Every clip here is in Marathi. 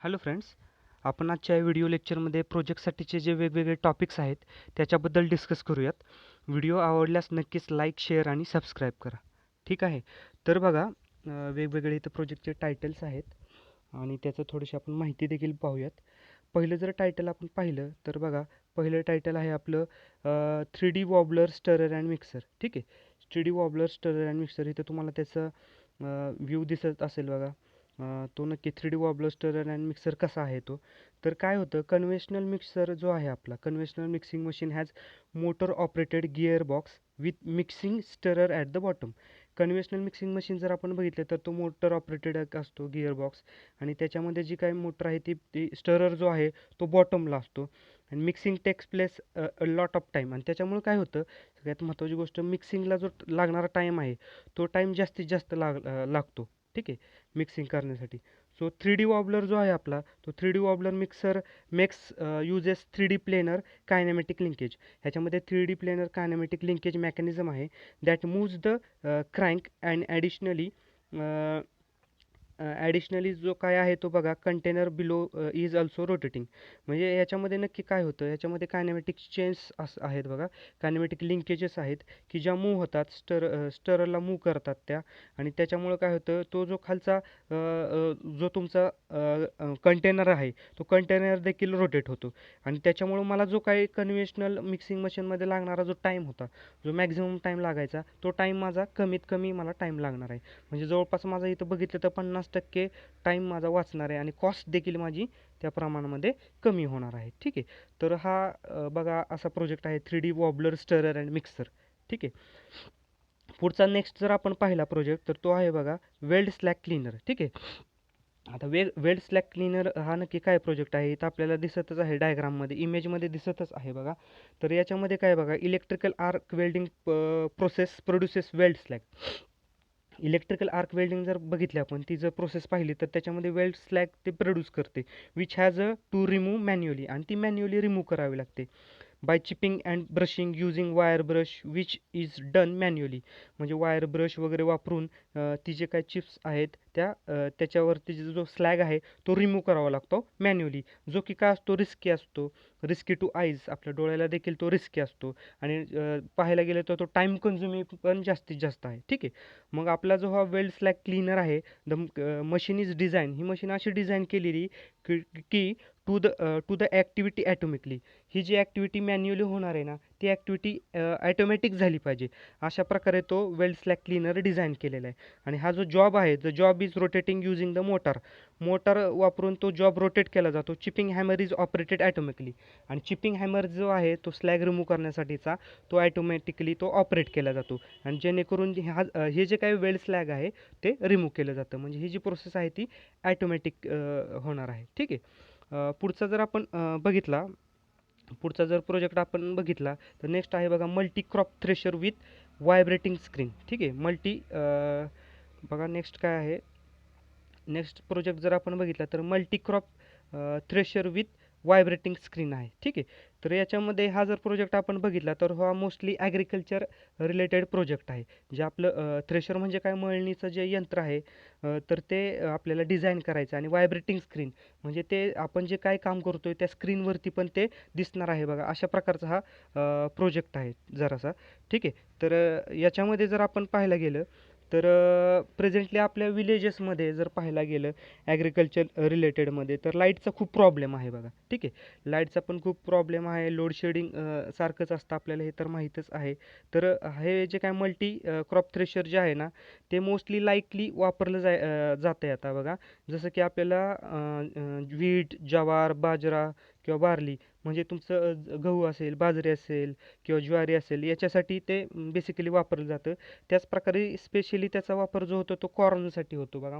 हॅलो फ्रेंड्स, आपण आजच्या व्हिडिओ लेक्चरमध्ये प्रोजेक्टसाठीचे जे वेगवेगळे टॉपिक्स आहेत त्याच्याबद्दल डिस्कस करूयात. व्हिडिओ आवडल्यास नक्कीच लाईक, शेअर आणि सबस्क्राईब करा. ठीक आहे. तर बघा, वेगवेगळे इथं प्रोजेक्टचे टायटल्स आहेत आणि त्याचं थोडीशी आपण माहिती देखील पाहूयात. पहिलं जर टायटल आपण पाहिलं तर बघा, पहिलं टायटल आहे आपलं 3D warbler stirrer and mixer. ठीक आहे. 3D warbler stirrer and mixer इथं तुम्हाला त्याचं व्ह्यू दिसत असेल बघा. तो नक्की 3D warbler stirrer and mixer कसा आहे तो. तर काय होतं, कन्व्हेन्शनल मिक्सर जो आहे आपला, conventional mixing machine has motor operated gear box with mixing stirrer at the bottom. Conventional mixing machine जर आपण बघितलं तर तो मोटर ऑपरेटेड असतो गिअर बॉक्स, आणि त्याच्यामध्ये जी काही मोटर आहे ती स्टरर जो आहे तो बॉटमला असतो. आणि mixing takes place a lot of time, आणि त्याच्यामुळे काय होतं, सगळ्यात महत्त्वाची गोष्ट, मिक्सिंगला जो लागणारा टाईम आहे तो टाईम जास्तीत जास्त लागतो. ठीक आहे, मिक्सिंग करण्यासाठी. सो 3D वॉबलर जो आहे आपला, तो 3D wobbler mixer makes uses 3D planar kinematic linkage. ह्याच्यामध्ये 3D planar kinematic linkage mechanism आहे that moves the crank and additionally जो काय आहे तो बघा, container below is also rotating. म्हणजे याच्यामध्ये नक्की काय होतं, याच्यामध्ये कायनेमॅटिक चेन्स आहेत बघा, कायनेमॅटिक लिंकेजेस आहेत की ज्या मूव्ह होतात, स्टररला मूव्ह करतात त्या. आणि त्याच्यामुळं काय होतं, तो जो खालचा जो तुमचा कंटेनर आहे तो कंटेनर देखील रोटेट होतो. आणि त्याच्यामुळं मला जो काही कन्व्हेन्शनल मिक्सिंग मशीनमध्ये लागणारा जो टाईम होता, जो मॅक्झिमम टाईम लागायचा, तो टाईम माझा कमीत कमी मला टाईम लागणार आहे. म्हणजे जवळपास माझा इथं बघितलं तर 50% टाईम माझा वाचणार आहे आणि कॉस्ट देखील माझी त्या प्रमाणामध्ये कमी होणार आहे. ठीक आहे. तर हा बघा असा प्रोजेक्ट आहे 3D warbler stirrer and mixer. ठीक आहे. पुढचा नेक्स्ट जर आपण पाहिला प्रोजेक्ट तर तो आहे बघा वेल्ड स्लॅग क्लीनर. ठीक आहे. आता वेल्ड स्लॅग क्लीनर हा नक्की काय प्रोजेक्ट आहे, इथं आपल्याला दिसतच आहे, डायग्राममध्ये इमेजमध्ये दिसतच आहे बघा. तर याच्यामध्ये काय बघा, electrical arc welding process produces weld slag. Electrical arc welding जर बघितली आपण, ती जर प्रोसेस पाहिली तर त्याच्यामध्ये वेल्ड स्लॅग ते प्रोड्यूस करते, which has a to remove manually, आणि ती मॅन्युअली रिमूव्ह करावी लागते. By chipping and brushing using wire brush which is done manually. म्हणजे वायर ब्रश वगैरे वापरून ती जे काही चिप्स आहेत त्याच्यावरती जो स्लॅग आहे तो रिमूव्ह करावा लागतो मॅन्युअली, जो की काय असतो, रिस्की असतो, रिस्की टू आईज, आपल्या डोळ्याला देखील तो रिस्की असतो. आणि पाहायला गेलं तर तो टाईम कन्झ्युमिंग पण जास्तीत जास्त आहे. ठीक आहे. मग आपला जो हा वेल्ड स्लॅग क्लीनर आहे, मशीन इज डिझाईन, ही मशीन अशी डिझाईन केलेली की टू द ॲक्टिव्हिटी ॲटोमिकली. ही जी ॲक्टिव्हिटी मॅन्युअली होणार आहे ना, ती ॲक्टिव्हिटी ॲटोमॅटिक झाली पाहिजे. अशा प्रकारे तो वेल्ड स्लॅग क्लीनर डिझाईन केलेला आहे. आणि हा जो जॉब आहे, the job is rotating using the motor वापरून तो जॉब रोटेट केला जातो. Chipping hammer is operated automatically. आणि चिपिंग हॅमर जो आहे तो स्लॅग रिमूव्ह करण्यासाठीचा, तो ॲटोमॅटिकली तो ऑपरेट केला जातो. आणि जेणेकरून हे जे काही वेल्ड स्लॅग आहे ते रिमूव्ह केलं जातं. म्हणजे ही जी प्रोसेस आहे ती ॲटोमॅटिक होणार आहे. ठीक आहे. पुढचा जर आपण बघितला, पुढचा जर प्रोजेक्ट आपण बघितला तर नेक्स्ट आहे बघा multi crop thresher with vibrating screen. ठीक आहे. बघा नेक्स्ट काय आहे, नेक्स्ट प्रोजेक्ट जर आपण बघितला तर multi crop thresher with vibrating screen आहे. ठीक आहे. तर याच्यामध्ये हा जर प्रोजेक्ट आपण बघितला तर हा मोस्टली ॲग्रिकल्चर रिलेटेड प्रोजेक्ट आहे. जे आपलं थ्रेशर म्हणजे काय, मळणीचं जे यंत्र आहे, तर ते आपल्याला डिझाईन करायचं. आणि व्हायब्रेटिंग स्क्रीन म्हणजे ते आपण जे काय काम करतोय त्या स्क्रीनवरती पण ते दिसणार आहे बघा. अशा प्रकारचा हा प्रोजेक्ट आहे जरासा. ठीक आहे. तर याच्यामध्ये जर आपण पाहायला गेलं तर प्रेझेंटली आपल्या विलेजेसमध्ये जर पाहायला गेलं ॲग्रिकल्चर रिलेटेडमध्ये, तर लाईटचा खूप प्रॉब्लेम आहे बघा. ठीक आहे. लाईटचा पण खूप प्रॉब्लेम आहे, लोड शेडिंग सारखंच असतं, आपल्याला हे तर माहीतच आहे. तर हे जे काय मल्टी क्रॉप थ्रेशर जे आहे ना, ते मोस्टली लाईकली वापरलं जातं आहे आता बघा. जसं की आपल्याला व्हीट, ज्वार, बाजरा किंवा बार्ली, म्हणजे तुमचं गहू असेल, बाजरी असेल किंवा ज्वारी असेल, याच्यासाठी ते बेसिकली वापरलं जातं. त्याचप्रकारे स्पेशली त्याचा वापर जो होतो तो कॉर्नसाठी होतो बघा.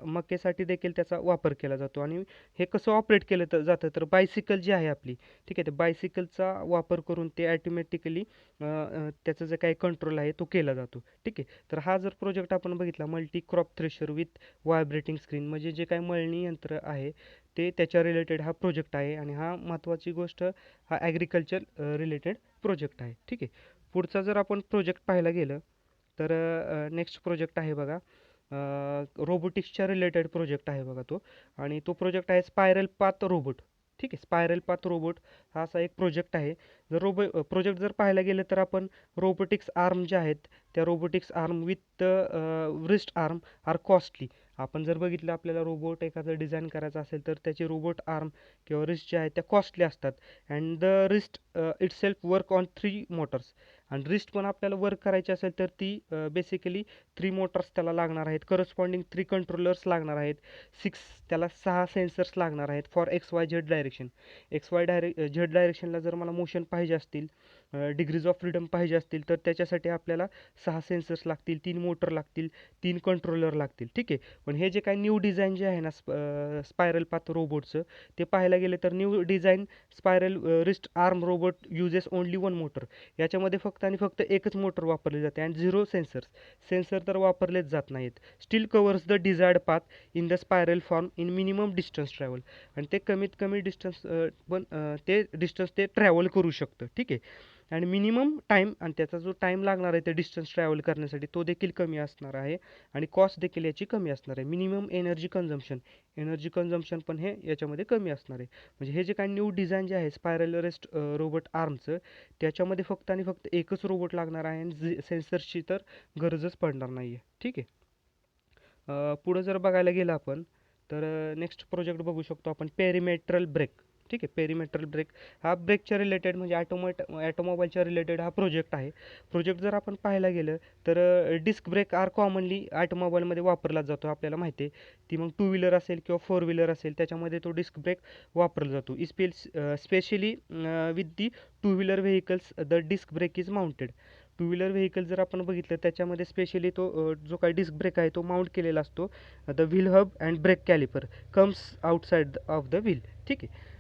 मक्यासाठी देखील त्याचा वापर केला जातो. आणि हे कसं ऑपरेट केलं जातं तर बायसिकल जी आहे आपली, ठीक आहे, ते बायसिकलचा वापर करून ते ॲटोमॅटिकली त्याचं जे काही कंट्रोल आहे तो केला जातो. ठीक आहे. तर हा जर प्रोजेक्ट आपण बघितला multi crop thresher with vibrating screen, म्हणजे जे काही मळणी यंत्र आहे ते त्याच्या रिलेटेड हा प्रोजेक्ट आहे. आणि हा महत्त्वाची गोष्ट, हा ॲग्रिकल्चर रिलेटेड प्रोजेक्ट आहे. ठीक आहे. पुढचा जर आपण प्रोजेक्ट पाहायला गेलं तर नेक्स्ट प्रोजेक्ट आहे बघा रोबोटिक्सच्या रिलेटेड प्रोजेक्ट आहे बघा तो. आणि तो प्रोजेक्ट आहे स्पायरल पाथ रोबोट. ठीक आहे, स्पायरल पाथ रोबोट हा असा एक प्रोजेक्ट आहे. प्रोजेक्ट जर पाहायला गेलं तर आपण रोबोटिक्स आर्म जे आहेत, त्या robotics arm with wrist arm are costly. आपण जर बघितलं आपल्याला रोबोट एखादं डिझाईन करायचं असेल तर त्याचे रोबोट आर्म किंवा रिस्ट जे आहेत त्या कॉस्टली असतात. And the wrist itself work on 3 Motors. आणि रिस्ट पण आपल्याला वर्क करायची असेल तर ती बेसिकली 3 मोटर्स त्याला लागणार आहेत, करस्पॉन्डिंग 3 कंट्रोलर्स लागणार आहेत, 6 सेन्सर्स लागणार आहेत for X Y Z direction. Z डायरेक्शनला जर मला मोशन पाहिजे असतील, डिग्रीज ऑफ फ्रीडम पाहिजे असतील, तर त्याच्यासाठी आपल्याला 6 सेन्सर्स लागतील, 3 मोटर लागतील, 3 कंट्रोलर लागतील. ठीक आहे. पण हे जे काही न्यू डिझाईन जे आहे ना स्पायरल पाथ रोबोटचं, ते पाहायला गेलं तर new design spiral wrist arm robot uses only 1 motor. याच्यामध्ये फक्त आणि फक्त एकच मोटर वापरली जाते अँड 0 सेन्सर्स. सेन्सर तर वापरलेच जात नाहीत. Steel covers the desired path in the spiral form in minimum distance travel. आणि ते कमीत कमी डिस्टन्स पण ते डिस्टन्स ते ट्रॅव्हल करू शकतं. ठीक आहे. आणि मिनिमम टाईम आणि त्याचा जो टाईम लागणार आहे ते डिस्टन्स ट्रॅव्हल करण्यासाठी तो देखील कमी असणार आहे. आणि कॉस्ट देखील याची कमी असणार आहे. मिनिमम एनर्जी कन्झम्पशन पण हे याच्यामध्ये कमी असणार आहे. म्हणजे हे जे काही न्यू डिझाईन जे आहे स्पायरल रेस्ट रोबोट आर्मचं, त्याच्यामध्ये फक्त आणि फक्त एकच रोबोट लागणार आहे आणि सेन्सर्सची तर गरजच पडणार नाही आहे. ठीक आहे. पुढं जर बघायला गेलं आपण तर नेक्स्ट प्रोजेक्ट बघू शकतो आपण, पेरिमेट्रल ब्रेक. ठीक आहे, पेरिमेट्रल ब्रेक हा ब्रेकच्या रिलेटेड म्हणजे ॲटोमोबाईलच्या रिलेटेड हा प्रोजेक्ट आहे. प्रोजेक्ट जर आपण पाहायला गेलं तर डिस्क ब्रेक आर कॉमनली ॲटोमोबाईलमध्ये वापरला जातो, आपल्याला माहिती आहे. ती मग 2 व्हीलर असेल किंवा 4 व्हीलर असेल त्याच्यामध्ये तो डिस्क ब्रेक वापरला जातो. Specially with the 2 wheeler vehicles the disc brake is mounted. 2 wheeler vehicle जर आपण बघितलं त्याच्यामध्ये स्पेशली तो जो काही डिस्क ब्रेक आहे तो माउंट केलेला असतो. The wheel hub and brake caliper comes outside of the wheel. ठीक आहे.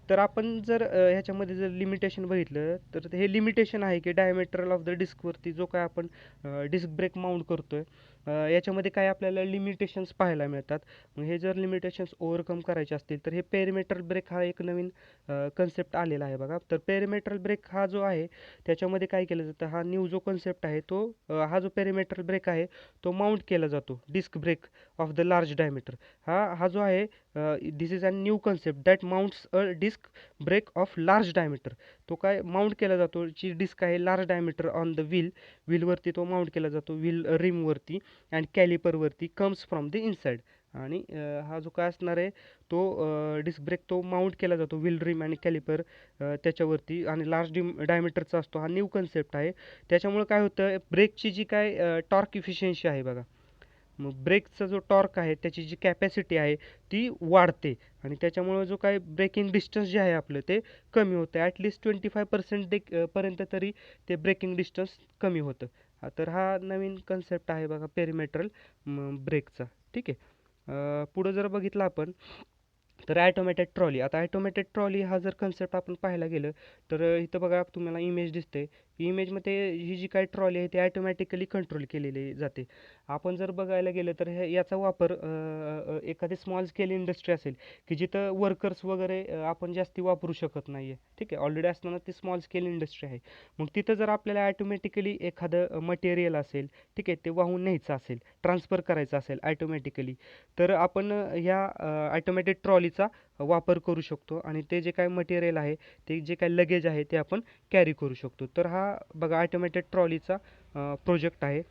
तर आपण जर ह्याच्यामध्ये जर लिमिटेशन बघितलं तर हे लिमिटेशन आहे की डायमेट्रल ऑफ द डिस्कवरती जो काय आपण डिस्क ब्रेक माउंट करतोय याच्यामध्ये काय आपल्याला लिमिटेशन्स पाहायला मिळतात. मग हे जर लिमिटेशन्स ओव्हरकम करायचे असतील तर हे पेरिमेट्रल ब्रेक हा एक नवीन कन्सेप्ट आलेला आहे बघा. तर पेरिमेट्रल ब्रेक हा जो आहे त्याच्यामध्ये काय केलं जातं, हा न्यू जो कन्सेप्ट आहे तो हा जो पेरिमेट्रल ब्रेक आहे तो माउंट केला जातो disc brake of the large diameter. हा जो आहे this is a new concept that mounts a disc brake of large diameter. तो काय माउंट केला जातो, जी डिस्क आहे लार्ज डायमीटर ऑन द व्हीलवरती तो माउंट केला जातो, व्हील रिमवरती अँड कॅलिपरवरती, कम्स फ्रॉम द इनसाइड. आणि हा जो काय असणार आहे तो डिस्क ब्रेक तो माउंट केला जातो व्हील रिम आणि कॅलिपर त्याच्यावरती आणि लार्ज डायमीटरचा असतो. हा न्यू कन्सेप्ट आहे. त्याच्यामुळे काय होतं, ब्रेकची जी काय टॉर्क इफिशियन्सी आहे बघा, मग ब्रेकचा जो टॉर्क आहे त्याची जी कॅपॅसिटी आहे ती वाढते. आणि त्याच्यामुळं जो काय ब्रेकिंग डिस्टन्स जे आहे आपलं ते कमी होतं. ॲटलिस्ट 25% पर्यंत तरी ते ब्रेकिंग डिस्टन्स कमी होतं. तर हा नवीन कन्सेप्ट आहे बघा पेरिमेट्रल ब्रेकचा. ठीक आहे. पुढं जर बघितलं आपण तर ॲटोमॅटेड ट्रॉली. आता ॲटोमॅटेड ट्रॉली हा जर कन्सेप्ट आपण पाहायला गेलं तर इथं बघा तुम्हाला इमेज दिसते. इमेजमध्ये ही जी काही ट्रॉली आहे ती ॲटोमॅटिकली कंट्रोल केलेली जाते. आपण जर बघायला गेलं तर याचा वापर एखादी स्मॉल स्केल इंडस्ट्री असेल की जिथं वर्कर्स वगैरे आपण जास्ती वापरू शकत नाही आहे. ठीक आहे, ऑलरेडी असताना ती स्मॉल स्केल इंडस्ट्री आहे. मग तिथं जर आपल्याला ॲटोमॅटिकली एखादं मटेरियल असेल, ठीक आहे, ते वाहून न्यायचं असेल, ट्रान्सफर करायचं असेल ॲटोमॅटिकली, तर आपण ह्या ॲटोमॅटेड ट्रॉलीचा वापर करू शकतो आणि ते जे काही मटेरियल आहे, ते जे काही लगेज आहे ते आपण कॅरी करू शकतो. तर हा बघा ॲटोमॅटेड ट्रॉलीचा प्रोजेक्ट आहे.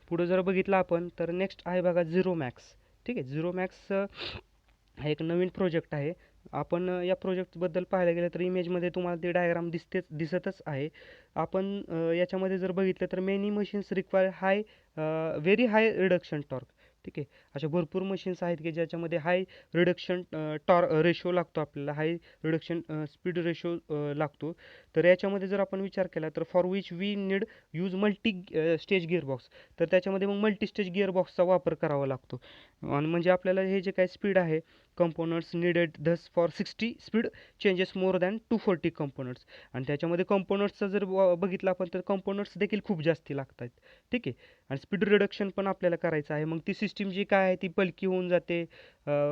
पुढं जर बघितलं आपण तर नेक्स्ट आहे बघा झिरो मॅक्स. ठीक आहे, झिरो मॅक्स हा एक नवीन प्रोजेक्ट आहे. आपण या प्रोजेक्टबद्दल पाहायला गेलं तर इमेजमध्ये तुम्हाला ते डायग्राम दिसतच आहे. आपण याच्यामध्ये जर बघितलं तर many machines require very high reduction torque. ठीक आहे, अशा भरपूर मशीन्स आहेत की ज्याच्यामध्ये हाय रिडक्शन रेशो लागतो आपल्याला, हाय रिडक्शन स्पीड रेशो लागतो. तर याच्यामध्ये जर आपण विचार केला तर for which we need use multi stage gearbox. तर त्याच्यामध्ये मग मल्टी स्टेज गिअरबॉक्सचा वापर करावा लागतो. आणि म्हणजे आपल्याला हे जे काही स्पीड आहे components needed Dhas for 60 speed changes more than 240 components. आणि त्याच्यामध्ये कंपोनंट्सचा जर बघितलं आपण तर कंपोनंट्स देखील खूप जास्ती लागतात. ठीक आहे. आणि स्पीड रिडक्शन पण आपल्याला करायचं आहे. मग ती सिस्टीम जी काय आहे ती बल्की होऊन जाते,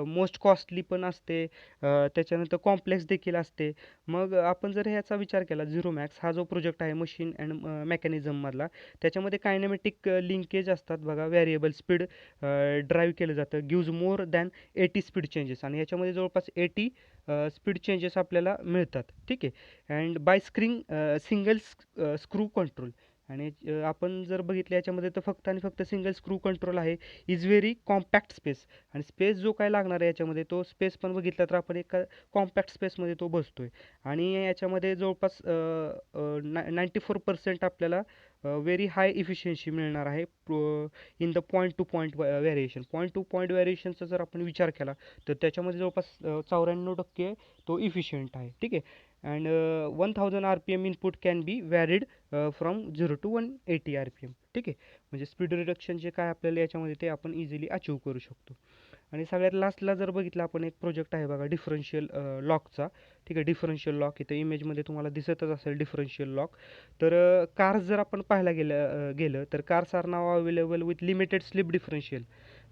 मोस्ट कॉस्टली पण असते, त्याच्यानंतर कॉम्प्लेक्स देखील असते. मग आपण जर ह्याचा विचार केला झिरो मॅक्स हा जो प्रोजेक्ट आहे मशीन अँड मेकॅनिझममधला, त्याच्यामध्ये कायनेमॅटिक लिंकेज असतात बघा. व्हेरिएबल स्पीड ड्राईव्ह केलं जातं, gives more than 80 speed changes, आणि याच्यामध्ये जवळपास 80 स्पीड चेंजेस आपल्याला मिळतात. ठीक आहे. And by single screw control. आणि आपण जर बघितलं याच्यामध्ये तर फक्त आणि फक्त सिंगल स्क्रू कंट्रोल आहे. इज व्हेरी कॉम्पॅक्ट स्पेस, आणि स्पेस जो काय लागणार आहे याच्यामध्ये तो स्पेस पण बघितला तर आपण एका कॉम्पॅक्ट स्पेसमध्ये तो बसतोय. आणि याच्यामध्ये जवळपास 94% आपल्याला व्हेरी हाय इफिशियन्सी मिळणार आहे in the point to point variation. Point to point व्हेरिएशनचा जर आपण विचार केला तर त्याच्यामध्ये जवळपास 94% तो इफिशियंट आहे. ठीक आहे. And 1000 RPM input can be व्हॅरिड from 0 to 180 RPM. ठीक आहे. म्हणजे स्पीड रिडक्शन जे काय आपल्याला याच्यामध्ये ते आपण इझिली अचीव करू शकतो. आणि सगळ्यात लास्टला जर बघितलं आपण एक प्रोजेक्ट आहे बघा डिफरन्शियल लॉकचा. ठीक आहे. डिफरन्शियल लॉक इथं इमेजमध्ये तुम्हाला दिसतच असेल डिफरन्शियल लॉक. तर कार्स जर आपण पाहायला गेलं तर cars are now available with limited slip differential.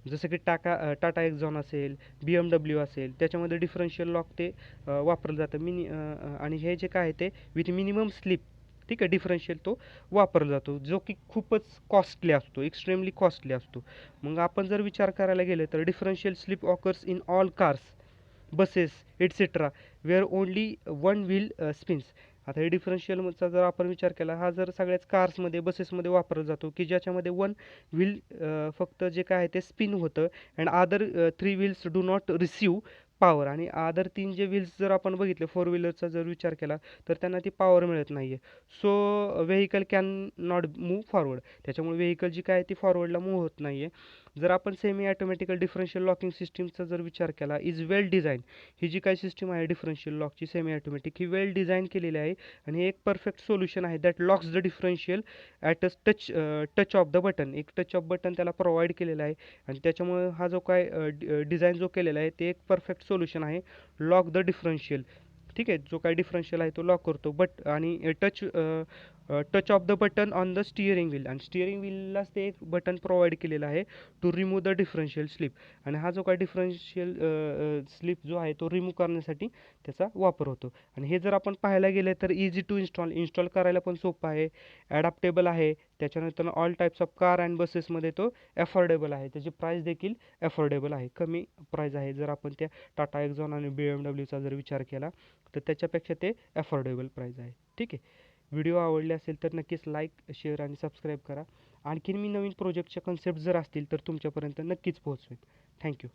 जसं की टाटा एक्झॉन असेल, BMW असेल, त्याच्यामध्ये डिफरन्शियल लॉक ते वापरलं जातं. आणि हे जे काय आहे ते विथ मिनिमम स्लिप, ठीक आहे, डिफरन्शियल तो वापरला जातो, जो की खूपच कॉस्टली असतो, एक्स्ट्रीमली कॉस्टली असतो. मग आपण जर विचार करायला गेलं तर differential slip occurs in all cars, buses etcetera where only one wheel spins. आता हे डिफरन्शियलचा जर आपण विचार केला, हा जर सगळ्याच कार्समध्ये बसेसमध्ये वापरला जातो की ज्याच्यामध्ये वन व्हील फक्त जे काय आहे ते स्पिन होतं, and other 3 wheels do not receive power. आणि अदर 3 जे व्हील्स जर आपण बघितले फोर व्हीलरचा जर विचार केला तर त्यांना ती पॉवर मिळत नाही आहे. So vehicle can not move forward. त्याच्यामुळे व्हेकल जी काय आहे ती फॉरवर्डला मूव्ह होत नाही आहे. जर आपण सेमी ॲटोमॅटिकल डिफरन्शियल लॉकिंग सिस्टीमचा जर विचार केला, इज वेल डिझाईन. ही जी काही सिस्टीम आहे डिफरन्शियल लॉकची सेमी ॲटोमॅटिक, ही वेल डिझाईन केलेली आहे, आणि हे एक परफेक्ट सोल्युशन आहे that locks the differential at a touch of the button. एक टच ऑफ बटन त्याला प्रोव्हाइड केलेला आहे, आणि त्याच्यामुळे हा जो काय डिझाईन जो केलेला आहे ते एक परफेक्ट सोल्युशन आहे लॉक द डिफरन्शियल. ठीक आहे. जो काही डिफरन्शियल आहे तो लॉक करतो. आणि touch of the button on the steering wheel, आणि स्टिअरिंग व्हीललाच ते एक बटन प्रोव्हाइड केलेलं आहे to remove the differential slip. आणि हा जो काही डिफरन्शियल स्लिप जो आहे तो रिमूव्ह करण्यासाठी त्याचा वापर होतो. आणि हे जर आपण पाहायला गेलं तर इझी टू इन्स्टॉल करायला पण सोपं आहे, ॲडॅप्टेबल आहे. त्याच्यानंतर all types of car and बसेसमध्ये तो अफोर्डेबल आहे. त्याची प्राईस देखील अफोर्डेबल आहे, कमी प्राईस आहे. जर आपण त्या टाटा एक्झॉन आणि BMWचा जर विचार केला तर त्याच्यापेक्षा ते अफोर्डेबल प्राईस आहे. ठीक आहे. व्हिडिओ आवडले असेल तर नक्कीच लाईक, शेअर आणि सबस्क्राईब करा. आणखीन मी नवीन प्रोजेक्टच्या कन्सेप्ट जर असतील तर तुमच्यापर्यंत नक्कीच पोहोचवेन. थँक्यू.